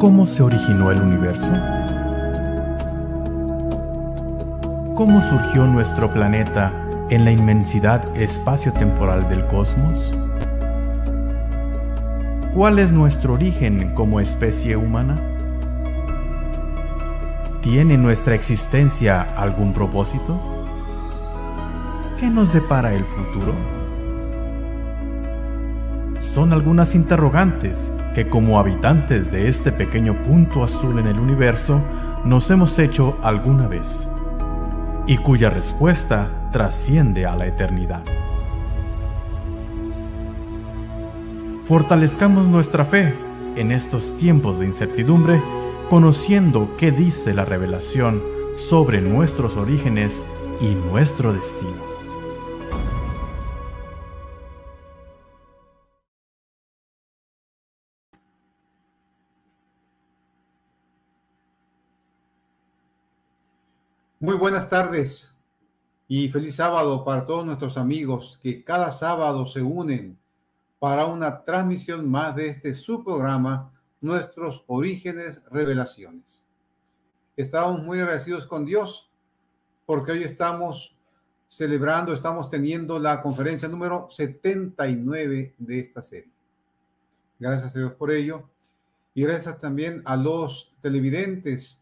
¿Cómo se originó el universo? ¿Cómo surgió nuestro planeta en la inmensidad espacio-temporal del cosmos? ¿Cuál es nuestro origen como especie humana? ¿Tiene nuestra existencia algún propósito? ¿Qué nos depara el futuro? Son algunas interrogantes que como habitantes de este pequeño punto azul en el universo nos hemos hecho alguna vez y cuya respuesta trasciende a la eternidad. Fortalezcamos nuestra fe en estos tiempos de incertidumbre, conociendo qué dice la revelación sobre nuestros orígenes y nuestro destino. Muy buenas tardes y feliz sábado para todos nuestros amigos que cada sábado se unen para una transmisión más de este su programa, Nuestros Orígenes Revelaciones. Estamos muy agradecidos con Dios porque hoy estamos celebrando, estamos teniendo la conferencia número 79 de esta serie. Gracias a Dios por ello y gracias también a los televidentes,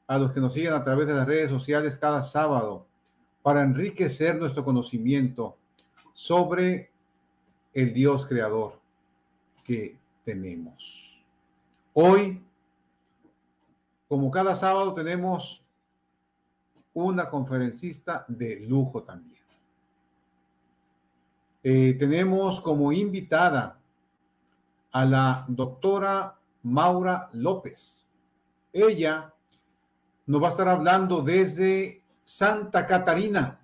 a los que nos siguen a través de las redes sociales cada sábado para enriquecer nuestro conocimiento sobre el Dios creador que tenemos. Hoy, como cada sábado, tenemos una conferencista de lujo también. Tenemos como invitada a la doctora Maura López. Ella nos va a estar hablando desde Santa Catarina,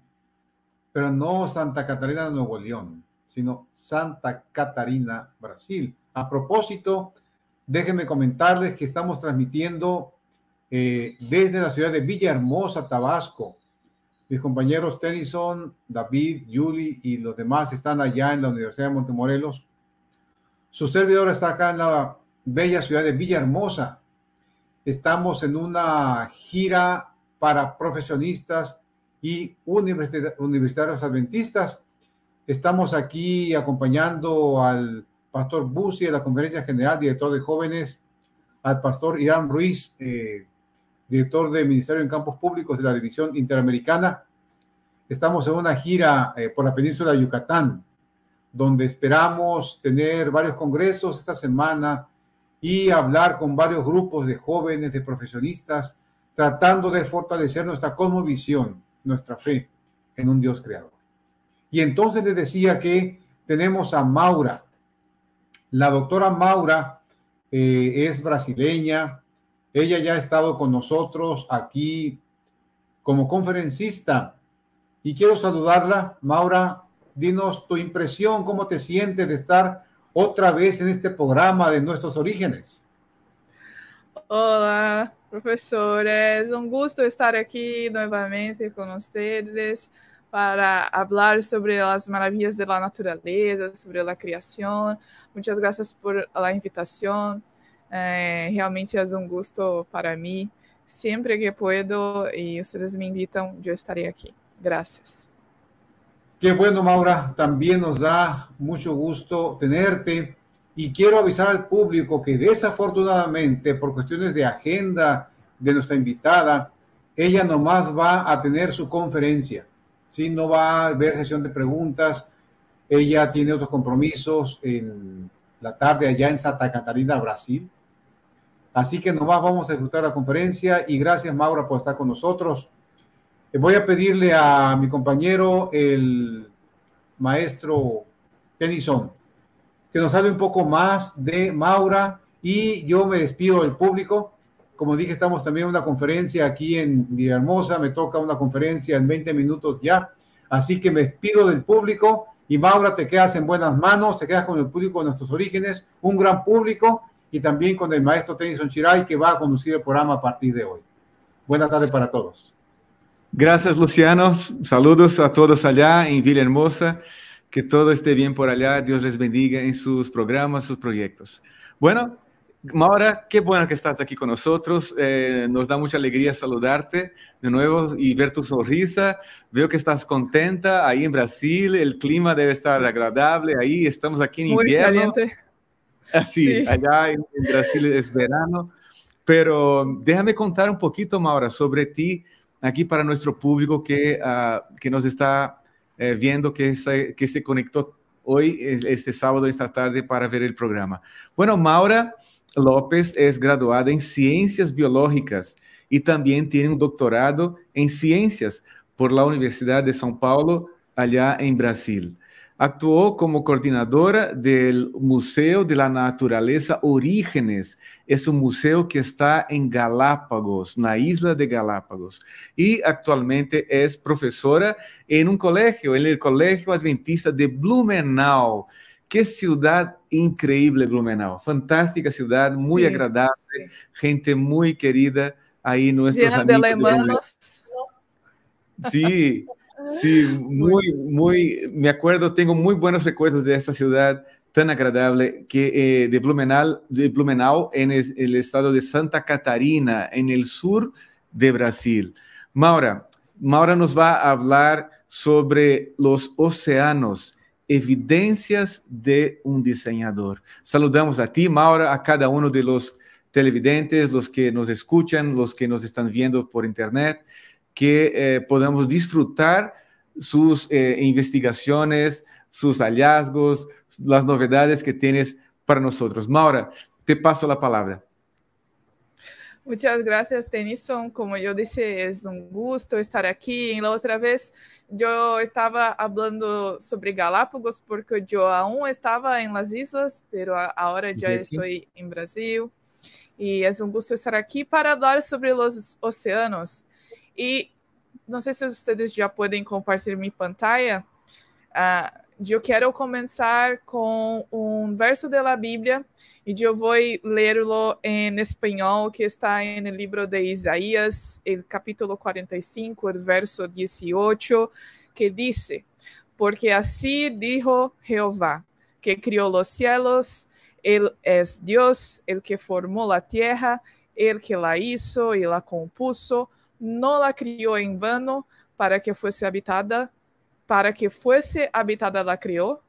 pero no Santa Catarina de Nuevo León, sino Santa Catarina, Brasil. A propósito, déjenme comentarles que estamos transmitiendo desde la ciudad de Villahermosa, Tabasco. Mis compañeros Tennyson, David, Yuli y los demás están allá en la Universidad de Montemorelos. Su servidor está acá en la bella ciudad de Villahermosa. Estamos en una gira para profesionistas y universitarios adventistas. Estamos aquí acompañando al pastor Busi de la Conferencia General, director de jóvenes, al pastor Irán Ruiz, director de Ministerio en Campos Públicos de la División Interamericana. Estamos en una gira por la península de Yucatán, donde esperamos tener varios congresos esta semana y hablar con varios grupos de jóvenes, de profesionistas, tratando de fortalecer nuestra cosmovisión, nuestra fe en un Dios creador. Y entonces les decía que tenemos a Maura. La doctora Maura es brasileña. Ella ya ha estado con nosotros aquí como conferencista. Y quiero saludarla. Maura, dinos tu impresión, cómo te sientes de estar otra vez en este programa de Nuestros Orígenes. Olá, professores. Um gusto estar aqui novamente com vocês para falar sobre as maravilhas da natureza, sobre a criação. Muitas graças por a invitação. Realmente é um gusto para mim. Sempre que puedo e vocês me invitam, eu estarei aqui. Graças. Qué bueno, Maura, también nos da mucho gusto tenerte y quiero avisar al público que desafortunadamente por cuestiones de agenda de nuestra invitada, ella nomás va a tener su conferencia, ¿sí? No va a haber sesión de preguntas, ella tiene otros compromisos en la tarde allá en Santa Catarina, Brasil, así que nomás vamos a disfrutar la conferencia y gracias, Maura, por estar con nosotros. Voy a pedirle a mi compañero, el maestro Tennyson, que nos hable un poco más de Maura y yo me despido del público. Como dije, estamos también en una conferencia aquí en Villahermosa, me toca una conferencia en 20 minutos ya, así que me despido del público y Maura, te quedas en buenas manos, te quedas con el público de Nuestros Orígenes, un gran público y también con el maestro Tennyson Chiray que va a conducir el programa a partir de hoy. Buenas tardes para todos. Gracias, Luciano. Saludos a todos allá en Villahermosa. Que todo esté bien por allá. Dios les bendiga en sus programas, sus proyectos. Bueno, Maura, qué bueno que estás aquí con nosotros. Nos da mucha alegría saludarte de nuevo y ver tu sonrisa. Veo que estás contenta ahí en Brasil. El clima debe estar agradable ahí. Estamos aquí en Muy invierno. caliente. Así, Sí. allá en Brasil es verano. Pero déjame contar un poquito, Maura, sobre ti aquí para nuestro público que nos está viendo, que se conectó hoy, este sábado, esta tarde, para ver el programa. Bueno, Maura López es graduada en Ciencias Biológicas y también tiene un doctorado en Ciencias por la Universidad de São Paulo, allá en Brasil. Actuó como coordinadora del Museo de la Naturaleza Orígenes. Es un museo que está en Galápagos, na isla de Galápagos. Y actualmente es profesora en un colegio, en el Colegio Adventista de Blumenau. Qué ciudad increíble, Blumenau. Fantástica ciudad, muy Sí. agradable, gente muy querida. Ahí nuestros Llena de amigos. alemanos. Sí, sí, me acuerdo, tengo muy buenos recuerdos de esta ciudad tan agradable que de Blumenau en el estado de Santa Catarina, en el sur de Brasil. Maura nos va a hablar sobre los océanos, evidencias de un diseñador. Saludamos a ti, Maura, a cada uno de los televidentes, los que nos escuchan, los que nos están viendo por internet, que podamos disfrutar sus investigaciones, sus hallazgos, las novedades que tienes para nosotros. Maura, te paso la palabra. Muchas gracias, Tennyson. Como yo dije, es un gusto estar aquí. La otra vez yo estaba hablando sobre Galápagos porque yo aún estaba en las islas, pero ahora ya estoy en Brasil. Y es un gusto estar aquí para hablar sobre los océanos. Y não sei se vocês já podem compartilhar minha pantalla. Eu quero começar com um verso da Bíblia e eu vou ler-lo em espanhol, que está no livro de Isaías, el capítulo 45, el verso 18, que diz: Porque así dijo Jehová, que criou os cielos, Él es Dios, el que formó la tierra, el que la hizo y la compuso, no la crió en vano para que fuese habitada la crió,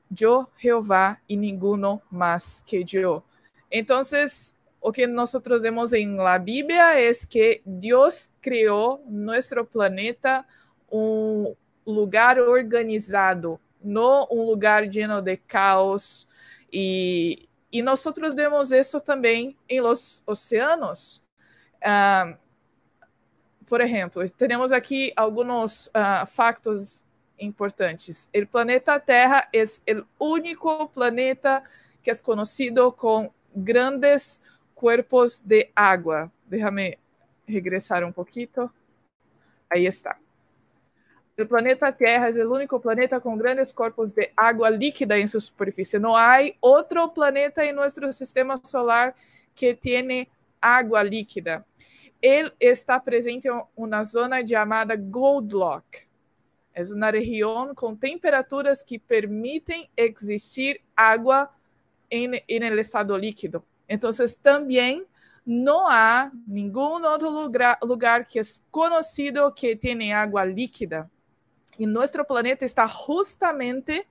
yo Jehová y ninguno más que yo. Entonces, lo que nosotros vemos en la Biblia es que Dios creó nuestro planeta un lugar organizado, no un lugar lleno de caos. Y nosotros vemos eso también en los océanos. Por ejemplo, tenemos aquí algunos factos importantes. El planeta Terra es el único planeta que es conocido con grandes cuerpos de agua. Déjame regresar un poquito. Ahí está. El planeta Terra es el único planeta con grandes cuerpos de agua líquida en su superficie. No hay otro planeta en nuestro sistema solar que tiene agua líquida. Él está presente en una zona llamada Goldlock. Es una región con temperaturas que permiten existir agua en el estado líquido. Entonces, también no hay ningún otro lugar que es conocido que tiene agua líquida. Y nuestro planeta está justamente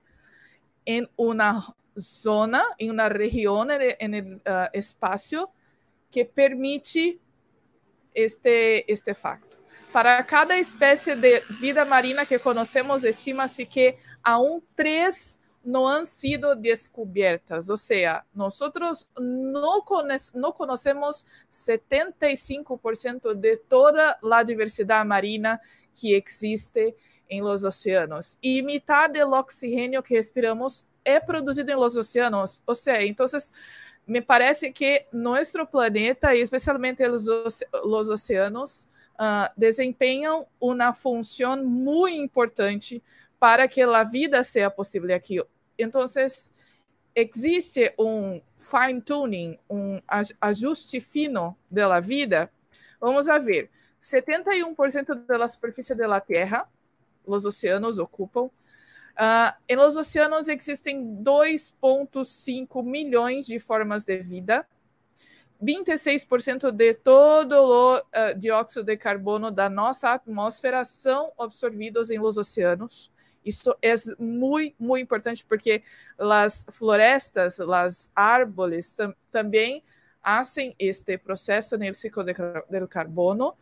en una zona, en una región en el espacio que permite este facto. Para cada especie de vida marina que conocemos, estima-se que aún 3 no han sido descubiertas. O sea, nosotros no conocemos 75% de toda la diversidad marina que existe en los océanos. Y mitad del oxígeno que respiramos es producido en los océanos. O sea, entonces me parece que nuestro planeta, y especialmente los océanos, desempenham uma função muito importante para que a vida seja possível aqui. Então, existe fine-tuning, ajuste fino da vida. Vamos a ver, 71% da superfície da Terra, os oceanos ocupam. Em los oceanos existem 2,5 milhões de formas de vida. 26% de todo o dióxido de carbono da nossa atmosfera são absorvidos em los oceanos. Isso é muito, muito importante porque as florestas, as árvores também fazem este processo no ciclo do carbono.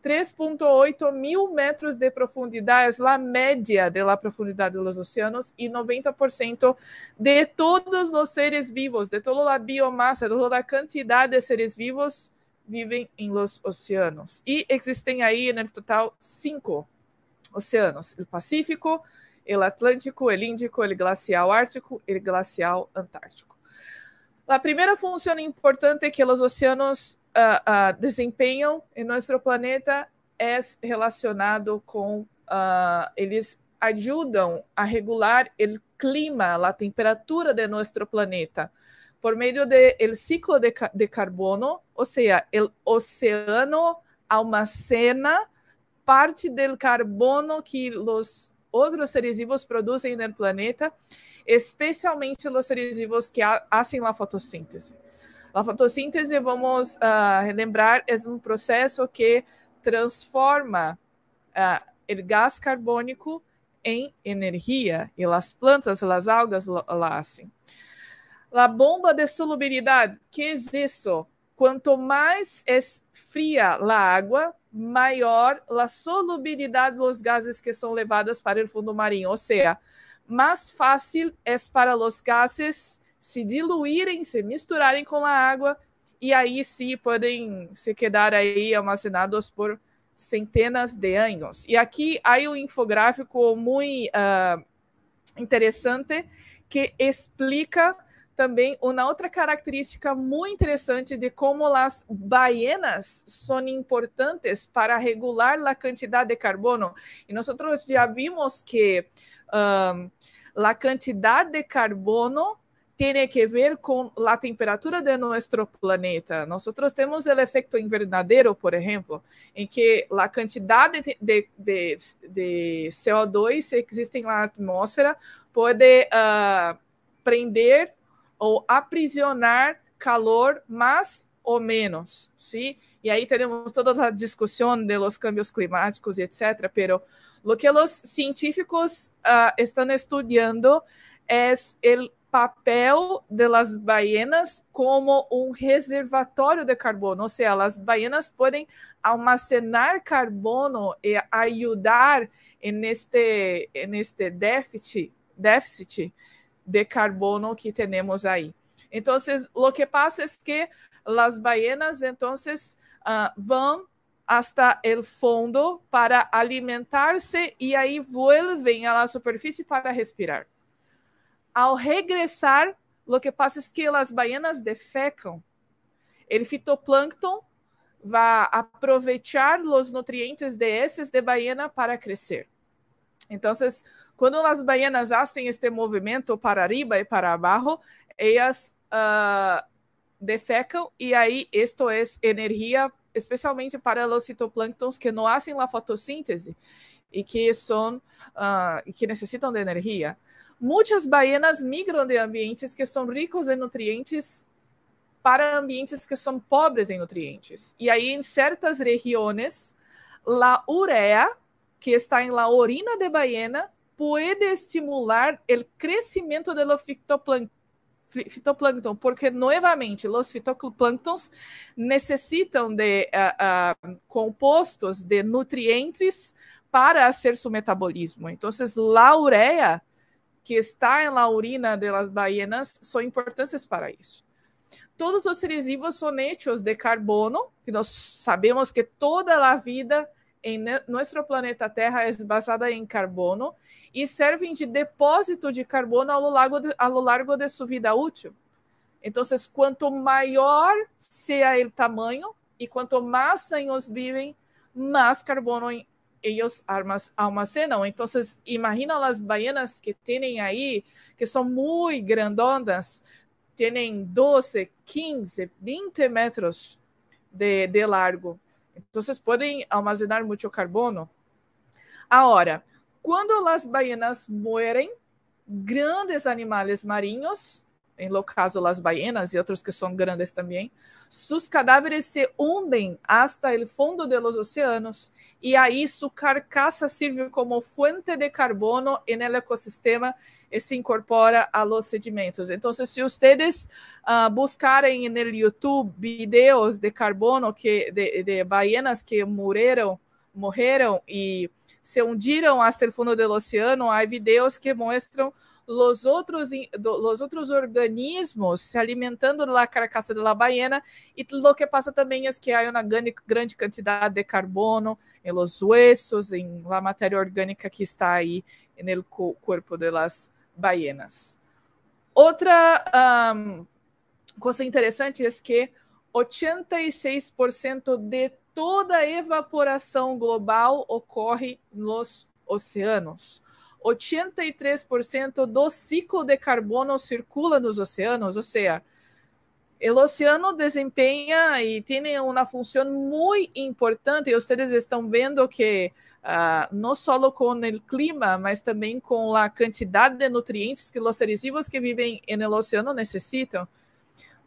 3.8 mil metros de profundidade é a média da profundidade dos oceanos e 90% de todos os seres vivos, de toda a biomassa, de toda a quantidade de seres vivos vivem em los oceanos. E existem aí, no total, 5 oceanos: o Pacífico, o Atlântico, o Índico, o glacial Ártico e o glacial Antártico. A primeira função importante que os oceanos desempenham em nosso planeta é relacionado com eles ajudam a regular o clima, a temperatura de nosso planeta por meio do ciclo de carbono, ou seja, o oceano almacena parte do carbono que os outros seres vivos produzem no planeta, especialmente os seres vivos que fazem a fotossíntese. A fotossíntese, vamos relembrar, é um processo que transforma o gás carbônico em energia, e as plantas, as algas, fazem. A bomba de solubilidade, que é isso? Quanto mais é fria a água, maior a solubilidade dos gases que são levados para o fundo marinho, ou seja, mais fácil é para os gases se diluírem, se misturarem com a água, e aí sim podem se quedar aí almacenados por centenas de anos. E aqui há um infográfico muito interessante que explica também uma outra característica muito interessante de como as ballenas são importantes para regular a quantidade de carbono. E nós já vimos que a quantidade de carbono tem que ver com a temperatura de nosso planeta. Nós temos o efeito invernadeiro, por exemplo, em que a quantidade de CO2 que existe na atmosfera pode prender ou aprisionar calor mais ou menos, ¿sí? E aí teremos toda a discussão de los cambios climáticos, etc. Pero lo que os científicos estão estudando é o papel de las ballenas como um reservatório de carbono, ou seja, as ballenas podem almacenar carbono e ajudar neste déficit de carbono que temos aí. Então, o que passa é que as ballenas, então, vão hasta o fundo para alimentar-se e aí volvem à superfície para respirar. Ao regressar, o que passa é que as ballenas defecam. O fitoplâncton vai aproveitar os nutrientes de heces de ballena para crescer. Então, quando as ballenas fazem este movimento para arriba e para abaixo, elas defecam e aí isto é energia, especialmente para os fitoplânctons que não fazem a fotossíntese e que necessitam de energia. Muitas ballenas migram de ambientes que são ricos em nutrientes para ambientes que são pobres em nutrientes. E aí, em certas regiões, a ureia, que está em la orina de ballena, pode estimular o crescimento do fitoplâncton, porque, novamente, os fitoplânctons necessitam de compostos de nutrientes para fazer seu metabolismo. Então, a ureia, que está em la urina das ballenas, são importantes para isso. Todos os seres vivos são hechos de carbono, que nós sabemos que toda a vida em nosso planeta Terra é basada em carbono e servem de depósito de carbono ao largo de sua vida útil. Então, quanto maior seja o tamanho e quanto mais anos vivem, mais carbono eles almacenam. Então, imagina as ballenas que têm aí, que são muito grandonas, têm 12, 15, 20 metros de largo. Então, podem almacenar muito carbono. Agora, quando as ballenas morrem, grandes animais marinhos em lo caso las ballenas y otros que son grandes también, sus cadáveres se hunden hasta el fondo de los océanos y ahí su carcasa sirve como fuente de carbono en el ecosistema y se incorpora a los sedimentos. Entonces, si ustedes buscarem en el YouTube videos de carbono de ballenas que morreram y se hundieron hasta el fondo del océano, hay videos que muestran los otros organismos se alimentando da carcaça da baleena, e o que passa também é que há uma grande quantidade de carbono em los huesos, em la matéria orgânica que está aí no corpo das ballenas. Outra coisa interessante é que 86% de toda a evaporação global ocorre nos oceanos. 83% do ciclo de carbono circula nos oceanos, ou seja, o oceano desempenha e tem uma função muito importante, e vocês estão vendo que não só com o clima, mas também com a quantidade de nutrientes que os seres vivos que vivem no oceano necessitam.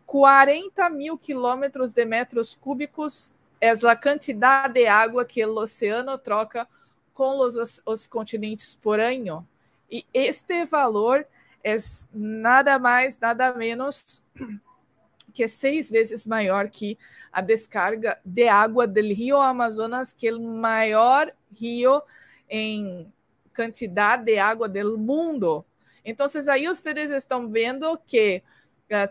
40 mil quilômetros de metros cúbicos é a quantidade de água que o oceano troca com os continentes por ano. E este valor é nada mais, nada menos que 6 vezes maior que a descarga de água do rio Amazonas, que é o maior rio em quantidade de água do mundo. Então, aí vocês estão vendo que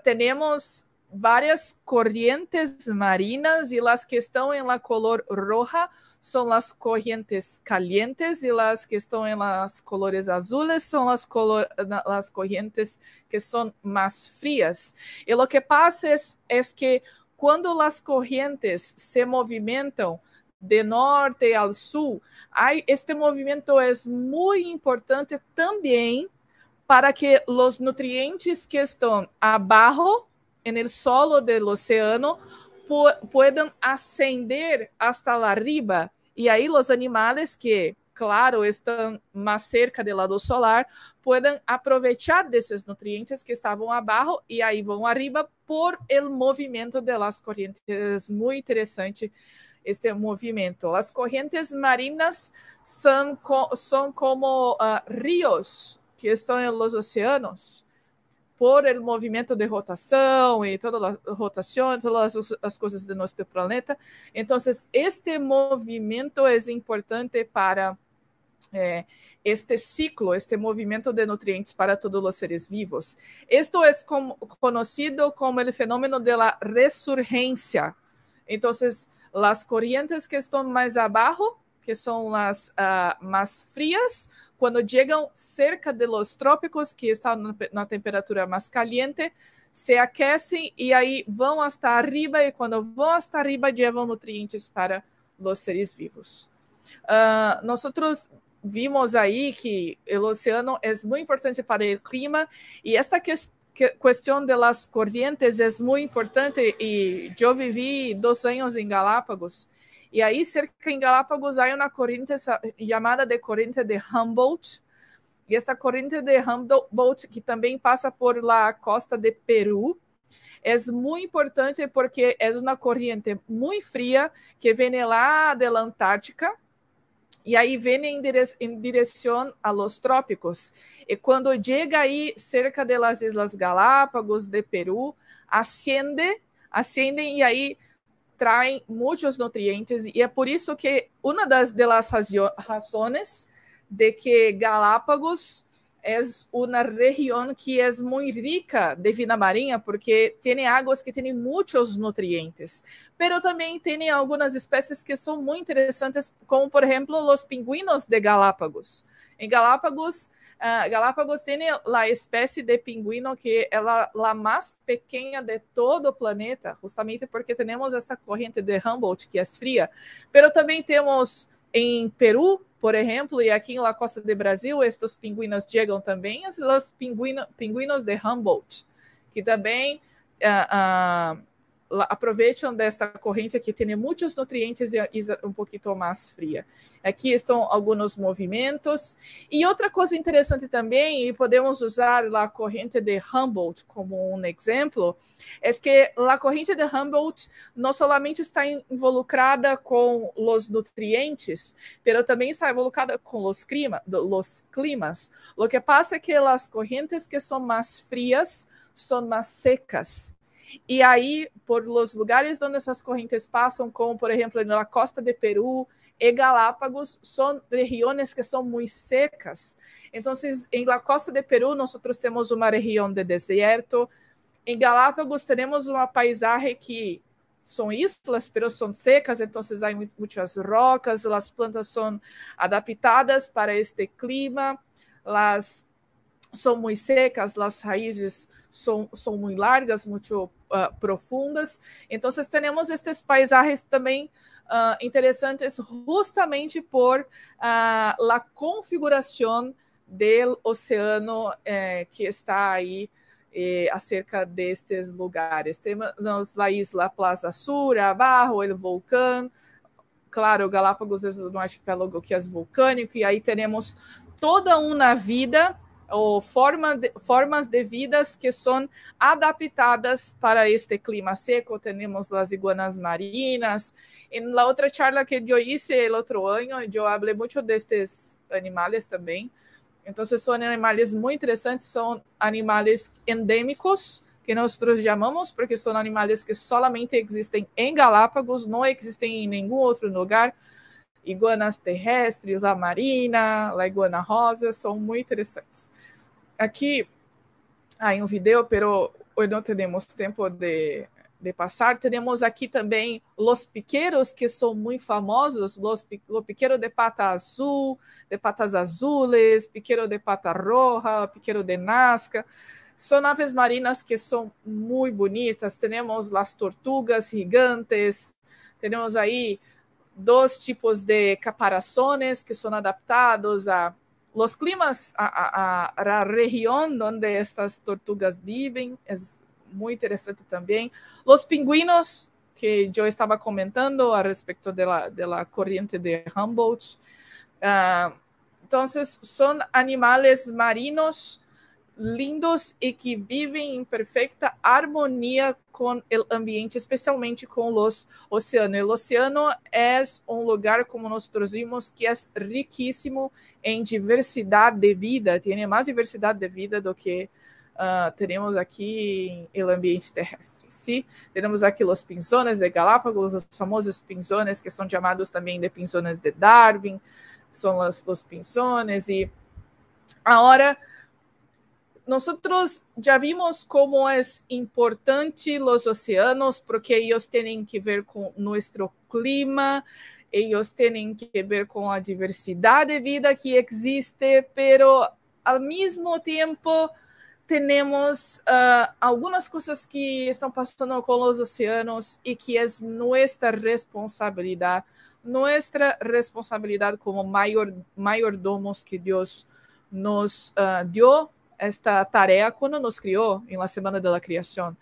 temos várias corrientes marinas e as que estão em la color roja são as corrientes calientes e as que estão em las colores azules são as corrientes que são mais frias. E o que passa é que quando as corrientes se movimentam de norte ao sul, este movimento é muito importante também para que os nutrientes que estão abaixo en el solo del océano puedan ascender hasta la arriba, y ahí los animales que, claro, están más cerca del lado solar, puedan aprovechar de esos nutrientes que estaban abajo y ahí van arriba por el movimiento de las corrientes. Es muy interesante este movimiento. Las corrientes marinas son como ríos que están en los océanos, por el movimento de rotação e toda a rotação, todas as coisas do nosso planeta. Então, este movimento é importante para este ciclo, este movimento de nutrientes para todos os seres vivos. Isto é conhecido como o fenômeno da resurgência. Então, as corrientes que estão mais abaixo, que são as mais frias, quando chegam cerca de los trópicos, que estão na temperatura mais caliente, se aquecem e aí vão hasta arriba, e quando vão hasta arriba, levam nutrientes para os seres vivos. Nós vimos aí que o oceano é muito importante para o clima, e esta questão de las corrientes é muito importante, e eu vivi 2 anos em Galápagos. E aí, cerca em Galápagos, há uma corrente chamada de corrente de Humboldt. E esta corrente de Humboldt, que também passa por la costa de Peru, é muito importante porque é uma corrente muito fria que vem lá da Antártica e aí vem em direção a los trópicos. E quando chega aí cerca de las Islas Galápagos, de Peru, ascendem e aí traem muitos nutrientes, e é por isso que uma das razões de que Galápagos é uma região que é muito rica de vida marinha, porque tem águas que têm muitos nutrientes, mas também tem algumas espécies que são muito interessantes, como, por exemplo, os pingüinos de Galápagos. Em Galápagos tem a espécie de pingüino que é a mais pequena de todo o planeta, justamente porque temos esta corrente de Humboldt, que é fria. Mas também temos em Peru, por exemplo, e aqui na costa do Brasil, estes pingüinos chegam também, os pingüinos de Humboldt, que também aproveitam desta corrente que tem muitos nutrientes e um pouquinho mais fria. Aqui estão alguns movimentos. E outra coisa interessante também, e podemos usar a corrente de Humboldt como um exemplo, é que a corrente de Humboldt não solamente está involucrada com os nutrientes, mas também está involucrada com os climas. O que passa é que as correntes que são mais frias são mais secas. E aí, por os lugares onde essas correntes passam, como, por exemplo, na costa de Peru e Galápagos, são regiões que são muito secas. Então, em la costa de Peru, nós temos uma região de deserto. Em Galápagos, temos uma paisagem que são islas, mas são secas, então há muitas rocas, as plantas são adaptadas para este clima, são muito secas, as raízes são muito largas, muito profundas. Então, temos estes paisagens também interessantes justamente por a configuração do oceano que está aí acerca destes lugares. Temos a isla Plaza Sur, abaixo, o vulcão. Claro, Galápagos é um arquipélago que é vulcânico, e aí temos toda uma vida ou formas de vidas que são adaptadas para este clima seco. Temos as iguanas marinas. Em la outra charla que eu hice o outro ano, eu falei muito destes animais também. Então, são animais muito interessantes, são animais endêmicos, que nós chamamos, porque são animais que solamente existem em Galápagos, não existem em nenhum outro lugar. Iguanas terrestres, a marina, a iguana rosa, são muito interessantes. Aqui há um vídeo, pero hoje não temos tempo de passar. Temos aqui também os piqueros, que são muito famosos, os piqueiro de pata azul, de patas azules, piqueiro de pata roja, piqueiro de Nazca. São aves marinas que são muito bonitas. Temos as tortugas gigantes, temos aí 2 tipos de caparazones que são adaptados a los climas, a região onde estas tortugas vivem. É muito interessante também. Os pingüinos, que eu estava comentando a respeito da corrente de Humboldt. Então, são animais marinos lindos e que vivem em perfeita harmonia com o ambiente, especialmente com os oceanos. O oceano é um lugar, como nós vimos, que é riquíssimo em diversidade de vida. Tem mais diversidade de vida do que temos aqui no ambiente terrestre. Sim? Temos aqui os pinzones de Galápagos, os famosos pinzones, que são chamados também de pinzones de Darwin, são os pinzones. E agora, nós já vimos como é importante os oceanos, porque eles têm que ver com nosso clima, eles têm que ver com a diversidade de vida que existe, pero ao mesmo tempo temos algumas coisas que estão passando com os oceanos e que é nossa responsabilidade como maiordomos que Deus nos deu esta tarefa quando nos criou em la Semana da Criação,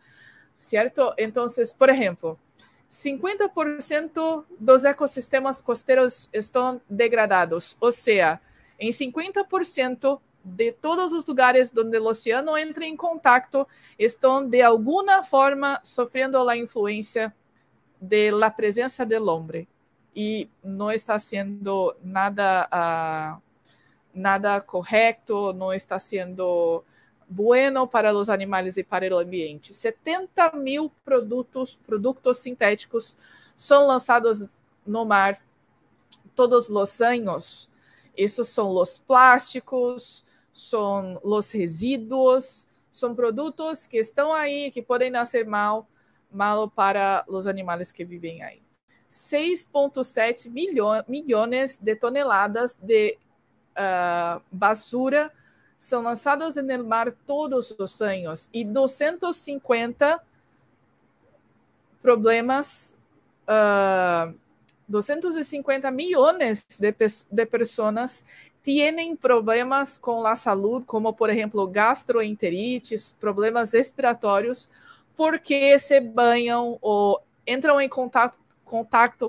certo? Então, por exemplo, 50% dos ecossistemas costeiros estão degradados, ou seja, em 50% de todos os lugares onde o oceano entra em contato estão de alguma forma sofrendo a influência da presença do homem, e não está sendo nada correto, não está sendo bueno para os animais e para o ambiente. 70 mil produtos sintéticos são lançados no mar todos os anos. Esses são os plásticos, são os resíduos, são produtos que estão aí, que podem nascer mal para os animais que vivem aí. 6,7 milhões de toneladas de basura são lançados no mar todos os anos, e 250 milhões de pessoas têm problemas com a saúde, como, por exemplo, gastroenterites, problemas respiratórios, porque se banham ou entram em contato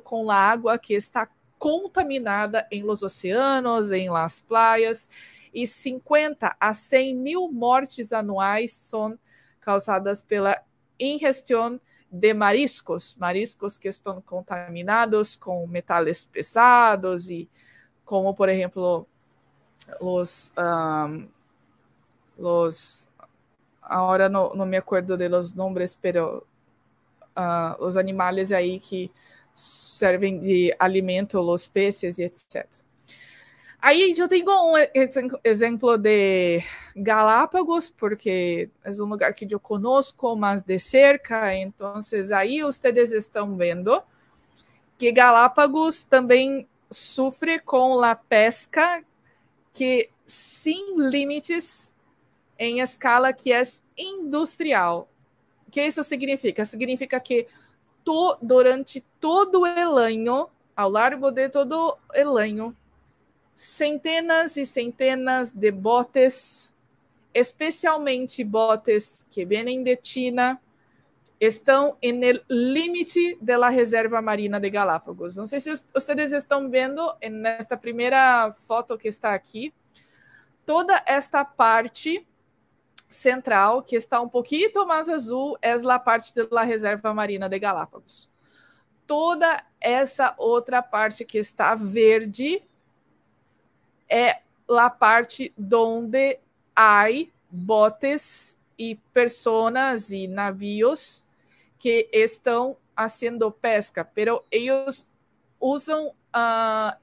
com a água que está contaminada em los oceanos, em las praias, e 50 a 100 mil mortes anuais são causadas pela ingestão de mariscos que estão contaminados com metais pesados, e como, por exemplo, agora não me acuerdo de los nombres, pero os animais aí que servem de alimento, os peces e etc. Aí eu tenho um exemplo de Galápagos, porque é um lugar que eu conosco mais de cerca, então aí vocês estão vendo que Galápagos também sofre com a pesca que sem limites em escala que é industrial. O que isso significa? Significa que durante todo o ano, ao largo de todo o ano, centenas e centenas de botes, especialmente botes que vêm de China, estão no limite da reserva marina de Galápagos. Não sei se vocês estão vendo nesta primeira foto que está aqui, toda esta parte central, que está um pouquinho mais azul, é a parte da reserva marina de Galápagos. Toda essa outra parte que está verde é a parte onde há botes e pessoas e navios que estão fazendo pesca, pero eles usam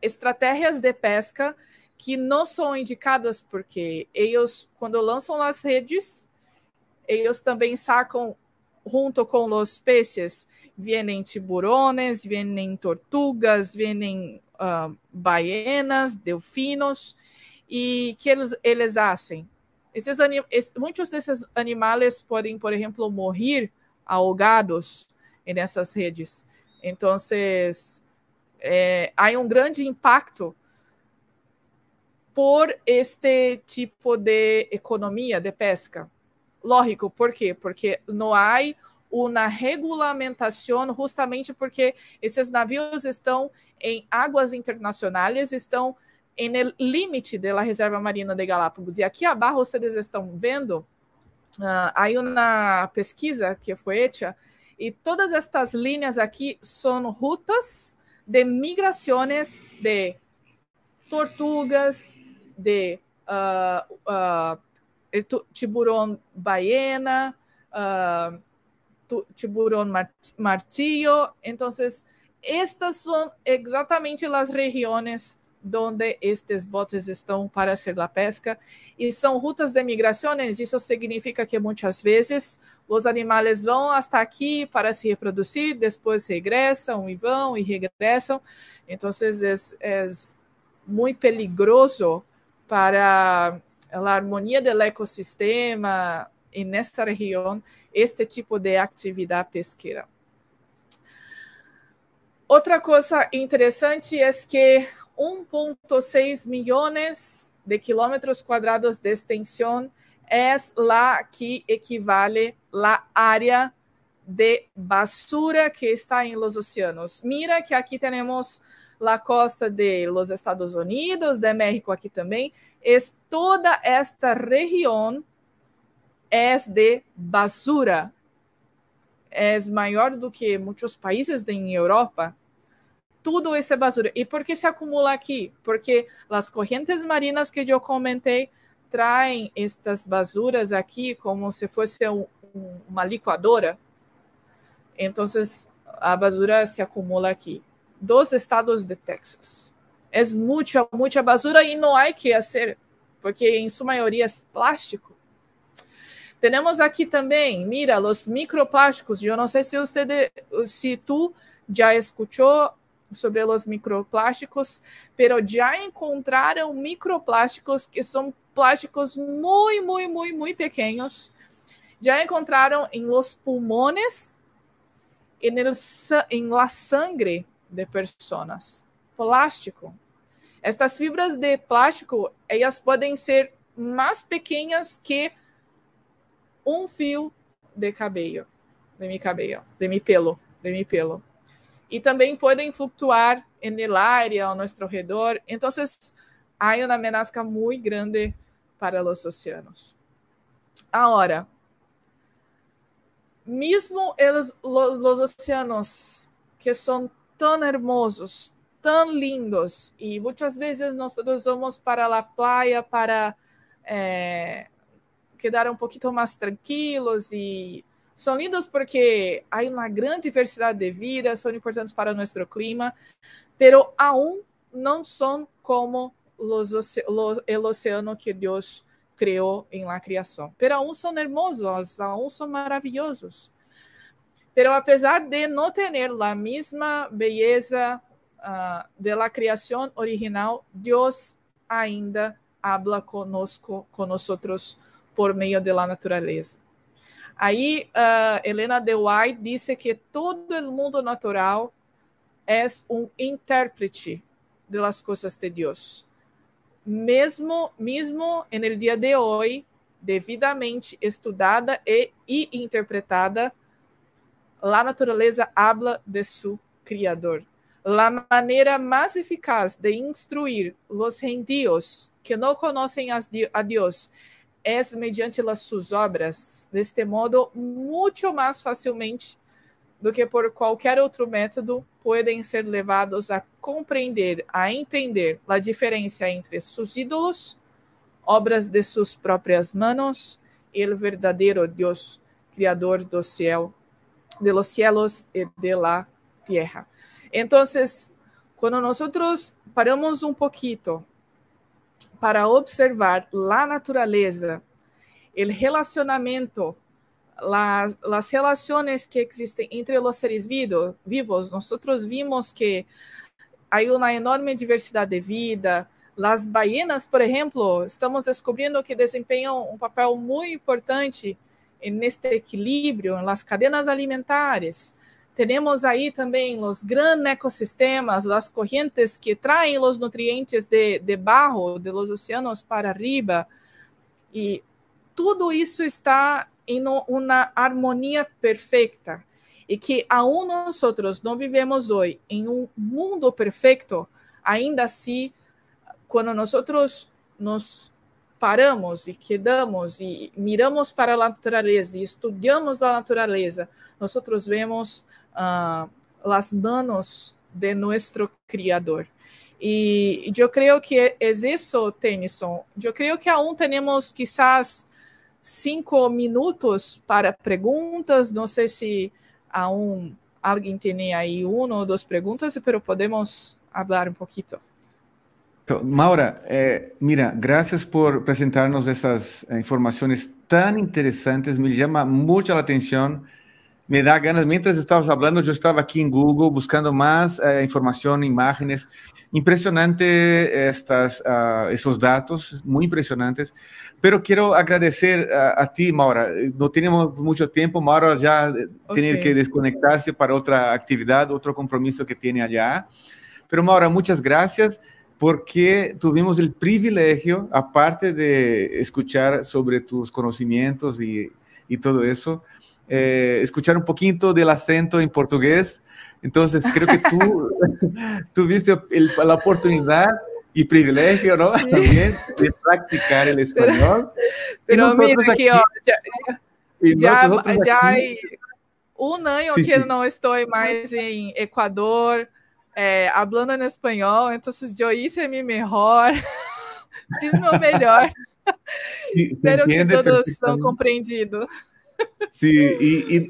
estratégias de pesca que não são indicadas, porque eles, quando lançam as redes, eles também sacam, junto com os peixes, vêm tiburones, vêm tortugas, vêm ballenas, delfinos, e que eles fazem? Muitos desses animais podem, por exemplo, morrer ahogados nessas redes. Então, há um grande impacto por este tipo de economia de pesca. Lógico, por quê? Porque não há uma regulamentação, justamente porque esses navios estão em águas internacionais, estão no limite da reserva marina de Galápagos. E aqui abaixo vocês estão vendo, há uma pesquisa que foi feita, e todas estas linhas aqui são rutas de migrações de tortugas, de tiburão baiana, tiburão martillo. Então, estas são exatamente as regiões onde estes botes estão para hacer a pesca, e são rutas de migrações. Isso significa que muitas vezes os animais vão até aqui para se reproduzir, depois regressam e vão e regressam. Então, é muito peligroso para a harmonia do ecossistema e nesta região este tipo de atividade pesqueira. Outra coisa interessante é que 1,6 milhões de quilômetros quadrados de extensão é lá que equivale a área de basura que está em los oceanos. Mira que aqui temos a costa de los Estados Unidos, de México aqui também. Toda esta região é de basura. É maior do que muitos países da Europa. Tudo isso é basura. E por que se acumula aqui? Porque as correntes marinas que eu comentei traem estas basuras aqui como se fosse uma liquadora. Então, a basura se acumula aqui. Dos estados de Texas. É muita basura e não há que fazer, porque em sua maioria é plástico. Temos aqui também, mira, os microplásticos. Eu não sei se tu já escutou sobre os microplásticos, pero já encontraram microplásticos que são plásticos muito pequenos. Já encontraram em los pulmones e em la sangre de pessoas. Plástico. Estas fibras de plástico, elas podem ser mais pequenas que um fio de cabelo. de mi pelo. Y también pueden fluctuar en el aire a nuestro alrededor. Entonces, hay una amenaza muy grande para los océanos. Ahora, mesmo los océanos que son tan hermosos, tan lindos, y muchas veces nosotros vamos para la playa para quedar un poquito más tranquilos, y son lindos porque hay una gran diversidad de vida, son importantes para nuestro clima, pero aún no son como el océano que Dios creó en la creación. Pero aún son hermosos, aún son maravillosos. Pero a pesar de no tener la misma belleza de la creación original, Dios ainda habla con nosotros por medio de la naturaleza. Aí, Helena de White disse que todo o mundo natural é intérprete de las coisas de Deus. Mesmo en el dia de hoje, devidamente estudada e interpretada, a natureza habla de su Criador. A maneira mais eficaz de instruir os gentios que não conhecem a Deus é mediante as suas obras, deste modo, muito mais facilmente do que por qualquer outro método, podem ser levados a compreender, a entender a diferença entre seus ídolos, obras de suas próprias manos, e o verdadeiro Deus, Criador do céu, de los cielos e de la tierra. Então, quando nós paramos um pouquinho para observar a natureza, o relacionamento, as relações que existem entre os seres vivos, nós vimos que há uma enorme diversidade de vida. As ballenas, por exemplo, estamos descobrindo que desempenham um papel muito importante neste equilíbrio, nas cadenas alimentares. Temos aí também os grandes ecossistemas, as correntes que traem os nutrientes de barro de los oceanos para arriba. E tudo isso está em uma harmonia perfeita. E que aún nós não vivemos hoje em um mundo perfeito, ainda assim, quando nós nos paramos e quedamos e miramos para a natureza e estudamos a natureza, nós vemos as manos de nosso Criador. E eu creio que é isso, Tennyson. Eu creio que aún temos quizás 5 minutos para perguntas. Não sei se aún alguém tem aí 1 ou 2 perguntas, mas podemos falar um pouquinho. Maura, mira, gracias por presentarnos estas informaciones tan interesantes, me llama mucho la atención, me da ganas, mientras estabas hablando, yo estaba aquí en Google buscando más información, imágenes, impresionante esos datos, muy impresionantes, pero quiero agradecer a ti, Maura, no tenemos mucho tiempo, Maura ya tiene que desconectarse para otra actividad, otro compromiso que tiene allá, pero Maura, muchas gracias, porque tuvimos el privilegio, aparte de escuchar sobre tus conocimientos y todo eso, escuchar un poquito del acento en portugués. Entonces, creo que tú tuviste la oportunidad y privilegio, ¿no? Sí. También de practicar el español. Pero mira aquí, ya hay un año que no estoy más en Ecuador, hablando en español, entonces yo hice mi mejor, fiz meu melhor. Sí, espero que todos estão compreendidos. Sí,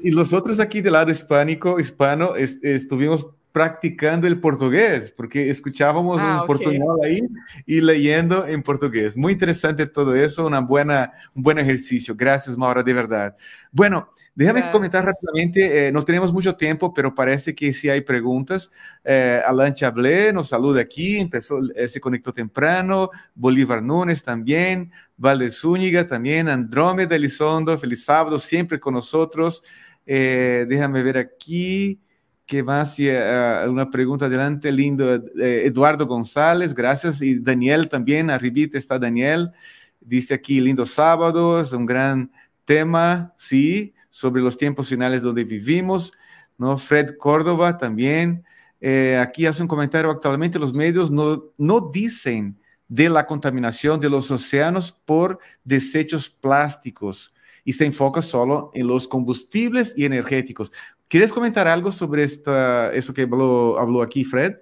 y nosotros aquí del lado hispano, estuvimos practicando el portugués, porque escuchábamos un portuñol ahí y leyendo en portugués. Muy interesante todo eso, un buen ejercicio. Gracias, Maura, de verdad. Bueno, déjame comentar rápidamente, no tenemos mucho tiempo, pero parece que sí hay preguntas. Alan Chablé nos saluda aquí, se conectó temprano, Bolívar Núñez también, Valdes Zúñiga también, Andrómeda Elizondo, feliz sábado, siempre con nosotros. Déjame ver aquí, ¿qué más? Una pregunta adelante, lindo, Eduardo González, gracias, y Daniel también, arribita está Daniel, dice aquí, lindo sábado, es un gran tema, sí, sobre los tiempos finales donde vivimos, ¿no? Fred Córdoba también. Aquí hace un comentario: actualmente los medios no dicen de la contaminación de los océanos por desechos plásticos y se enfoca solo en los combustibles y energéticos. ¿Quieres comentar algo sobre eso que habló aquí Fred?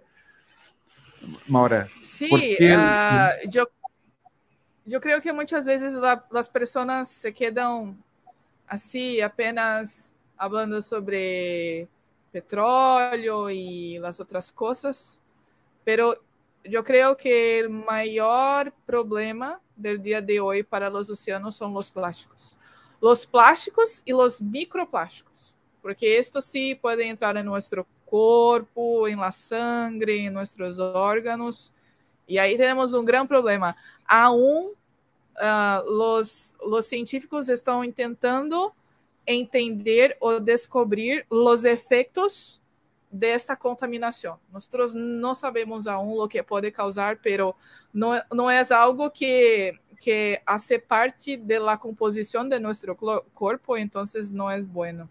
Maura. Sí, yo creo que muchas veces las personas se quedan así, apenas hablando sobre petróleo y las otras cosas, pero yo creo que el mayor problema del día de hoy para los océanos son los plásticos y los microplásticos, porque esto sí puede entrar en nuestro cuerpo, en la sangre, en nuestros órganos, y ahí tenemos un gran problema. Aún los científicos están intentando entender o descubrir los efectos de esta contaminación. Nosotros no sabemos aún lo que puede causar, pero no es algo que hace parte de la composición de nuestro cuerpo, entonces no es bueno.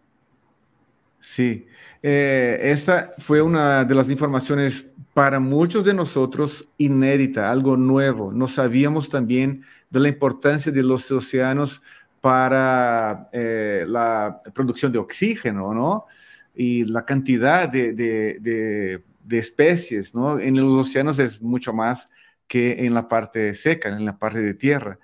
Sí, esta fue una de las informaciones para muchos de nosotros inédita, algo nuevo. No sabíamos también de la importancia de los océanos para la producción de oxígeno, ¿no? Y la cantidad de especies, ¿no? En los océanos es mucho más que en la parte seca, en la parte de tierra.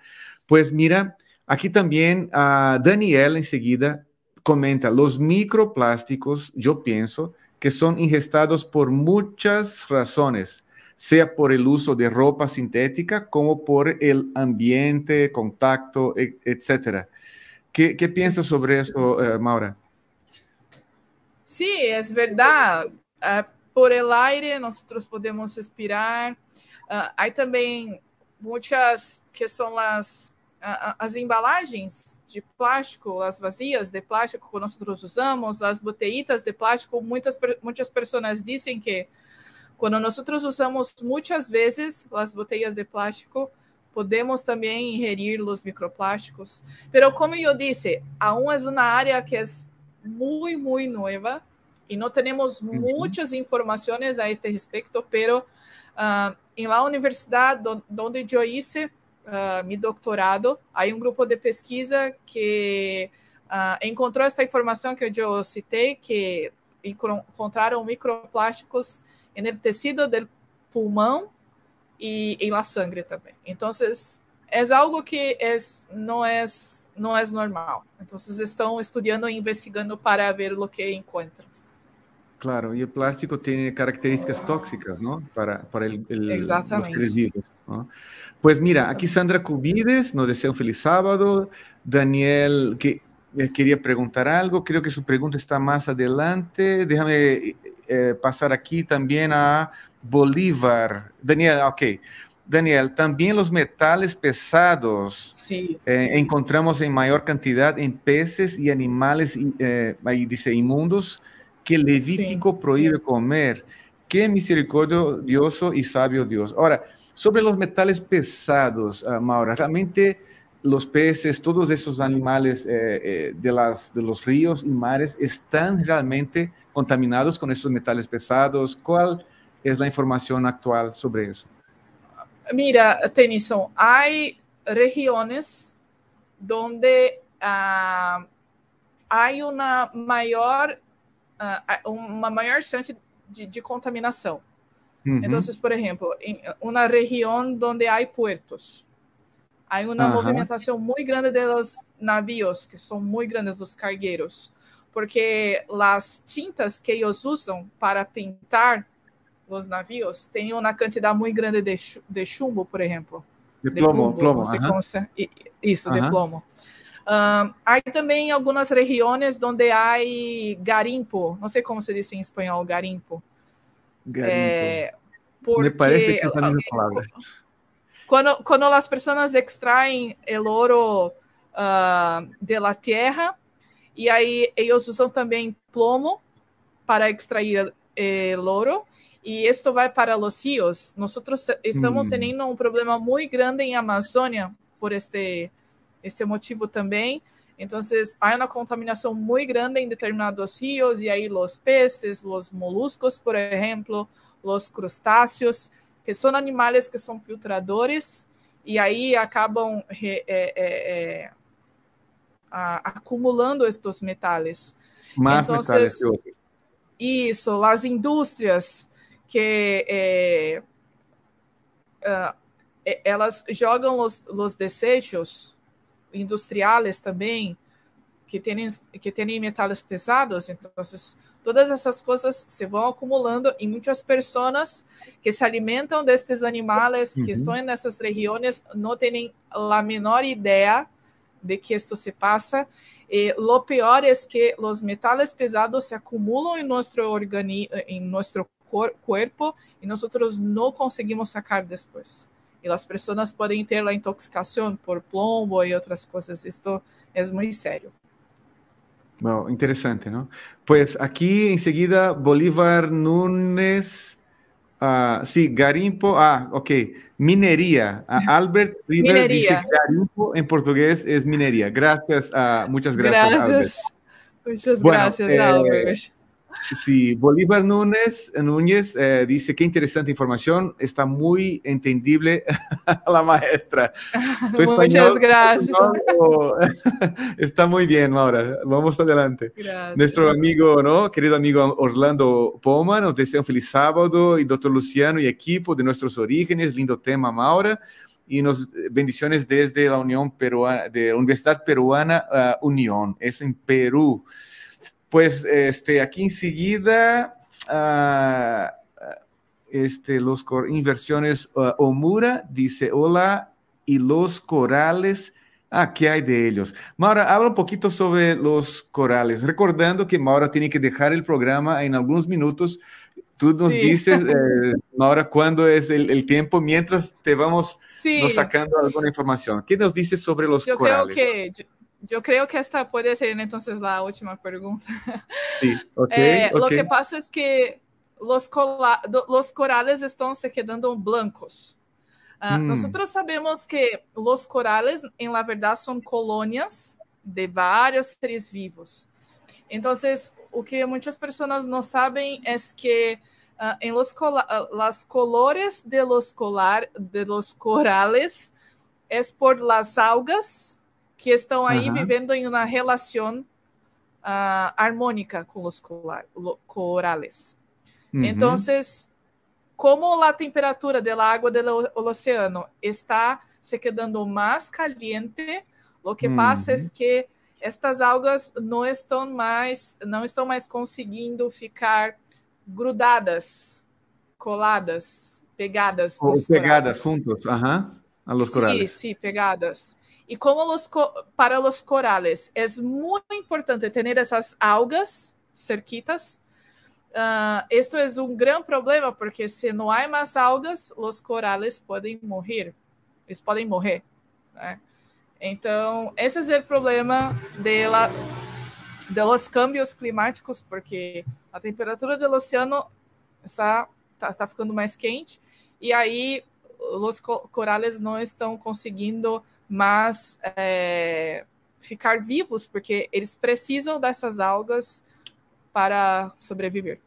Pues mira, aquí también Daniel enseguida comenta: los microplásticos, yo pienso que son ingestados por muchas razones, sea por el uso de ropa sintética como por el ambiente, contacto, etc. ¿Qué piensas sobre eso, Maura? Sí, es verdad. Por el aire nosotros podemos respirar. Hay también muchas que son las embalagens de plástico, as vazias de plástico que nós usamos, as botellitas de plástico. Muitas pessoas dizem que quando nós usamos muitas vezes as botellas de plástico, podemos também ingerir os microplásticos. Pero como eu disse, aún é uma área que é muito nova e não temos muitas informações a este respeito, pero em la universidade onde eu hice mi doctorado, hay un grupo de pesquisa que encontró esta información que yo cité, que encontraron microplásticos en el tejido del pulmón y en la sangre también. Entonces, es algo que no es normal. Entonces, están estudiando e investigando para ver lo que encuentran. Claro, y el plástico tiene características tóxicas, ¿no? Para los seres vivos, ¿no? Pues mira, aquí Sandra Cubides nos desea un feliz sábado. Daniel, que quería preguntar algo, creo que su pregunta está más adelante. Déjame pasar aquí también a Bolívar. Daniel, ok. Daniel, también los metales pesados sí. Encontramos en mayor cantidad en peces y animales, ahí dice, inmundos, que Levítico prohíbe comer. Qué misericordioso y sabio Dios. Ahora, sobre los metales pesados, Maura, realmente los peces, todos esos animales de los ríos y mares están realmente contaminados con esos metales pesados. ¿Cuál es la información actual sobre eso? Mira, Tennyson, hay regiones donde hay una mayor chance de contaminação. Então, por exemplo, em uma região onde há puertos, há uma movimentação muito grande de los navios, que são muito grandes os cargueiros, porque as tintas que eles usam para pintar os navios têm uma quantidade muito grande de chumbo, por exemplo. De plomo. Isso, de plomo. Há também algumas regiões onde há garimpo. Não sei como se diz em espanhol, garimpo. Porque, me parece que é a mesma palavra. Quando as pessoas extraem o ouro da terra, e aí eles usam também plomo para extrair o ouro, e isto vai para os rios. Nós estamos tendo um problema muito grande em Amazônia por este motivo também. Entonces, hay una contaminación muy grande en determinados ríos y ahí los peces, los moluscos, por ejemplo, los crustáceos, que son animales que son filtradores y ahí acabam acumulando estos metales. Más Entonces, metales que otros. Isso, as indústrias que elas jogam os desechos industriais também, que têm metais pesados, então todas essas coisas se vão acumulando e muitas pessoas que se alimentam destes animais que estão nessas regiões não têm a menor ideia de que isto se passa. Lo peor es que los metales pesados se acumulan en nuestro cuerpo y nosotros no conseguimos sacar después. Y las personas pueden tener la intoxicación por plomo y otras cosas. Esto es muy serio. Wow, interesante, ¿no? Pues aquí enseguida Bolívar Núñez, sí, garimpo, ok, minería. Albert River dice que garimpo en portugués es minería. Gracias, muchas gracias, Albert. Muchas gracias, Albert. Sí, Bolívar Núñez dice, qué interesante información, está muy entendible la maestra. Muchas gracias. Está muy bien, Maura. Vamos adelante. Gracias. Nuestro amigo, ¿no? Querido amigo Orlando Poma, nos desea un feliz sábado, y doctor Luciano y equipo de Nuestros Orígenes, lindo tema, Maura, y bendiciones desde la Unión Peruana, de la Universidad Peruana Unión, eso en Perú. Pues aquí enseguida, Inversiones Omura dice, hola, y los corales, ¿qué hay de ellos? Maura, habla un poquito sobre los corales, recordando que Maura tiene que dejar el programa en algunos minutos. Tú nos dices, Maura, cuándo es el tiempo, mientras te vamos sacando alguna información. ¿Qué nos dices sobre los corales? Yo creo que esta puede ser entonces la última pregunta. Sí, Lo que pasa es que los corales están se quedando blancos. Nosotros sabemos que los corales, en la verdad, son colonias de varios seres vivos. Entonces, o que muchas personas no saben es que en las colores de los corales es por las algas que estão aí vivendo em uma relação harmônica com os corales. Então, como a temperatura da água do oceano está se quedando mais caliente, o que passa é que estas algas não estão mais conseguindo ficar grudadas, coladas, pegadas. Pegadas juntos, a los corales. Sí, pegadas. E como para os corales é muito importante ter essas algas cerquitas, esto é grande problema, porque se não há mais algas, os corales podem morrer. Eles podem morrer. Né? Então, esse é o problema de los cambios climáticos, porque a temperatura do oceano está ficando mais quente, e aí os corales não estão conseguindo mas ficar vivos, porque eles precisam dessas algas para sobreviver.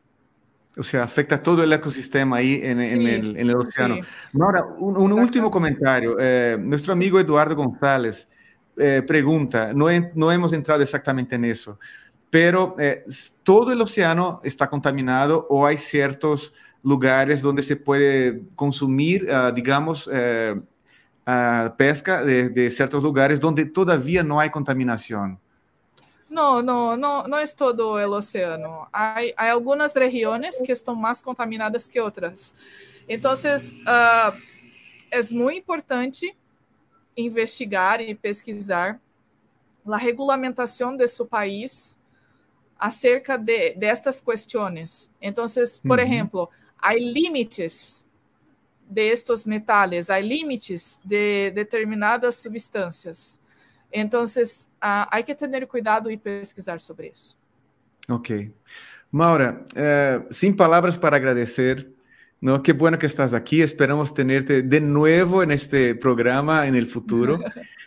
O sea, afecta todo el ecosistema ahí en el océano. Sí. Ahora, un último comentario. Nuestro amigo Eduardo González pregunta, no hemos entrado exactamente en eso, pero ¿todo el océano está contaminado o hay ciertos lugares donde se puede consumir, digamos, pesca de ciertos lugares donde todavía no hay contaminación? No es todo el océano. Hay algunas regiones que están más contaminadas que otras. Entonces, es muy importante investigar y pesquisar la regulamentación de su país acerca de estas cuestiones. Entonces, por ejemplo, hay límites de estos metales, hay límites de determinadas substâncias. Entonces, hay que tener cuidado y pesquisar sobre eso. Ok. Maura, sin palabras para agradecer, No, qué bueno que estás aquí. Esperamos tenerte de nuevo en este programa en el futuro.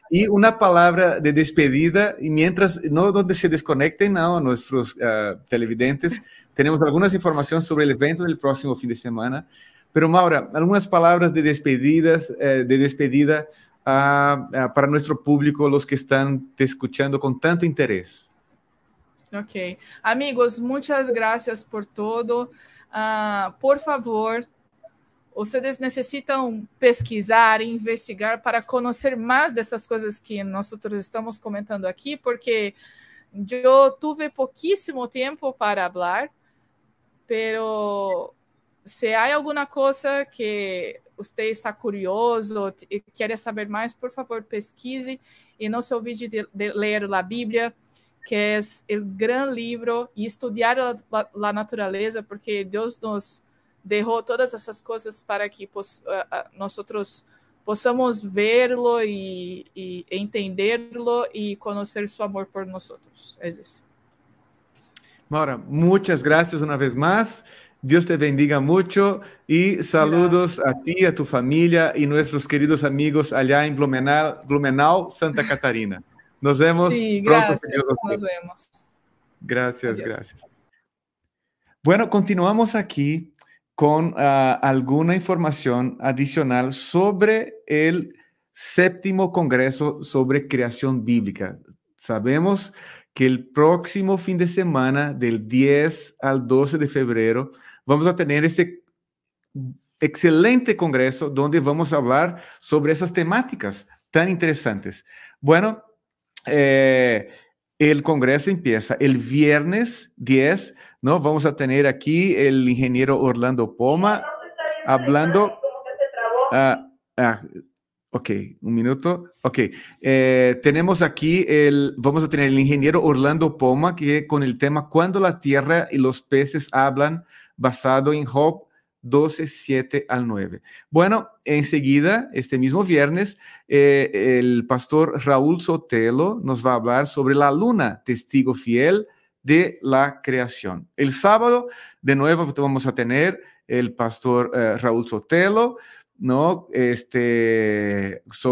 Y una palabra de despedida, y mientras no donde se desconecten, no, nuestros televidentes, tenemos algunas informaciones sobre el evento del próximo fin de semana. Pero Maura, algunas palabras de despedida para nuestro público, los que están te escuchando con tanto interés. Ok. Amigos, muchas gracias por todo. Por favor, vocês necessitam pesquisar, investigar para conhecer mais dessas coisas que nós estamos comentando aqui, porque eu tive pouquíssimo tempo para falar, pero se há alguma coisa que você está curioso e quer saber mais, por favor, pesquise e não se olvide de ler a Bíblia, que é o grande livro, e estudar a natureza, porque Deus nos deixou todas essas coisas para que nós possamos verlo e entenderlo e conhecer seu amor por nós. É isso. Maura, muchas gracias una vez más. Dios te bendiga mucho y saludos a ti, a tu familia y nuestros queridos amigos allá en Blumenau, Santa Catarina. Nos vemos pronto. Gracias, nos vemos. Gracias, Adiós. gracias. Bueno, continuamos aquí con alguna información adicional sobre el 7º Congreso sobre Creación Bíblica. Sabemos que el próximo fin de semana, del 10 al 12 de febrero, vamos a tener este excelente congreso donde vamos a hablar sobre esas temáticas tan interesantes. Bueno, el congreso empieza el viernes 10, ¿no? Vamos a tener aquí el ingeniero Orlando Poma hablando. Ok, un minuto. Ok, tenemos aquí vamos a tener el ingeniero Orlando Poma que con el tema Cuando la tierra y los peces hablan, basado en Job 12, 7 al 9. Bueno, enseguida, este mismo viernes, el pastor Raúl Sotelo nos va a hablar sobre la luna, testigo fiel de la creación. El sábado, de nuevo, vamos a tener el pastor Raúl Sotelo, ¿no?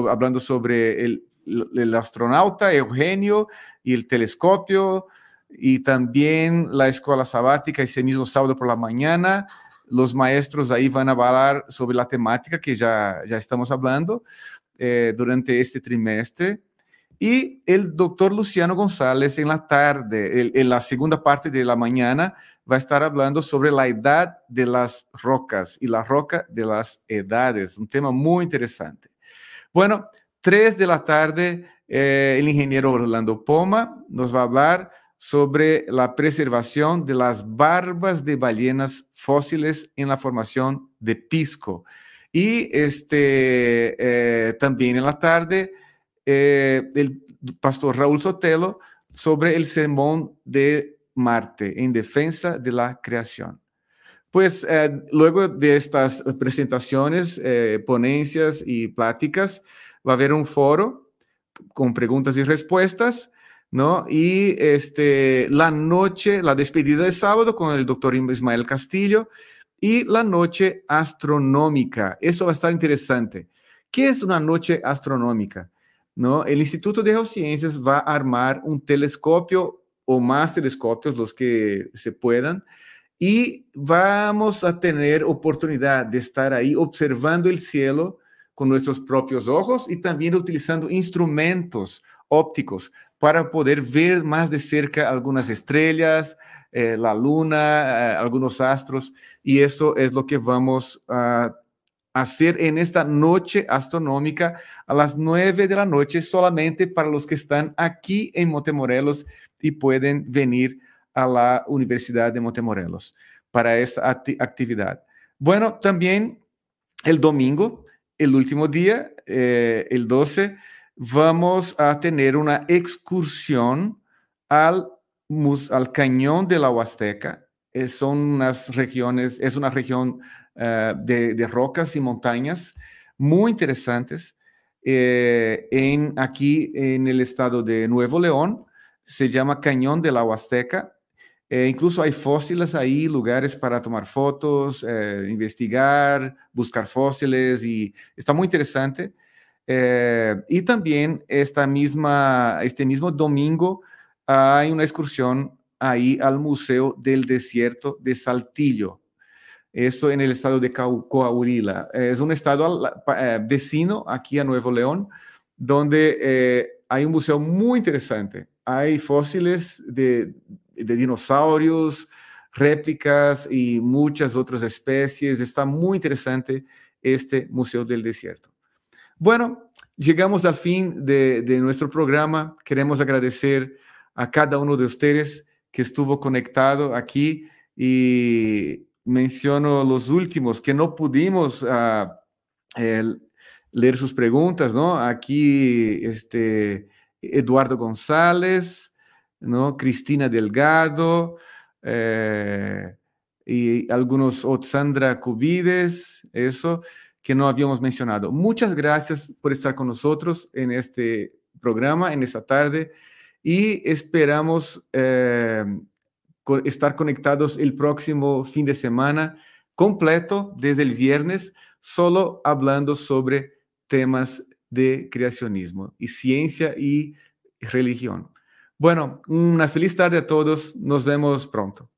Hablando sobre el astronauta Eugenio y el telescopio, y también la escuela sabática ese mismo sábado por la mañana. Los maestros ahí van a hablar sobre la temática que ya estamos hablando durante este trimestre. Y el doctor Luciano González en la tarde, en la segunda parte de la mañana, va a estar hablando sobre la edad de las rocas y la roca de las edades, un tema muy interesante. Bueno, 3 de la tarde, el ingeniero Orlando Poma nos va a hablar sobre la preservación de las barbas de ballenas fósiles en la formación de Pisco. Y también en la tarde, el pastor Raúl Sotelo sobre el sermón de Marte en defensa de la creación. Pues luego de estas presentaciones, ponencias y pláticas, va a haber un foro con preguntas y respuestas, ¿no? Y la noche, la despedida de sábado con el doctor Ismael Castillo y la noche astronómica. Eso va a estar interesante. ¿Qué es una noche astronómica? ¿No? El Instituto de Geociencias va a armar un telescopio o más telescopios, los que se puedan, y vamos a tener oportunidad de estar ahí observando el cielo con nuestros propios ojos y también utilizando instrumentos ópticos para poder ver más de cerca algunas estrellas, la luna, algunos astros, y eso es lo que vamos a hacer en esta noche astronómica a las 9 de la noche, solamente para los que están aquí en Montemorelos y pueden venir a la Universidad de Montemorelos para esta actividad. Bueno, también el domingo, el último día, el 12, vamos a tener una excursión al Cañón de la Huasteca. Son unas regiones, es una región de rocas y montañas muy interesantes aquí en el estado de Nuevo León. Se llama Cañón de la Huasteca. Incluso hay fósiles ahí, lugares para tomar fotos, investigar, buscar fósiles, y está muy interesante. Y también este mismo domingo hay una excursión ahí al Museo del Desierto de Saltillo. Esto en el estado de Coahuila. Es un estado vecino aquí a Nuevo León, donde hay un museo muy interesante. Hay fósiles de dinosaurios, réplicas y muchas otras especies. Está muy interesante este Museo del Desierto. Bueno, llegamos al fin de nuestro programa. Queremos agradecer a cada uno de ustedes que estuvo conectado aquí, y menciono los últimos que no pudimos leer sus preguntas, ¿no? Aquí Eduardo González, ¿no? Cristina Delgado, y algunos, Otsandra Cubides, eso que no habíamos mencionado. Muchas gracias por estar con nosotros en este programa, en esta tarde, y esperamos estar conectados el próximo fin de semana completo, desde el viernes, solo hablando sobre temas de creacionismo y ciencia y religión. Bueno, una feliz tarde a todos. Nos vemos pronto.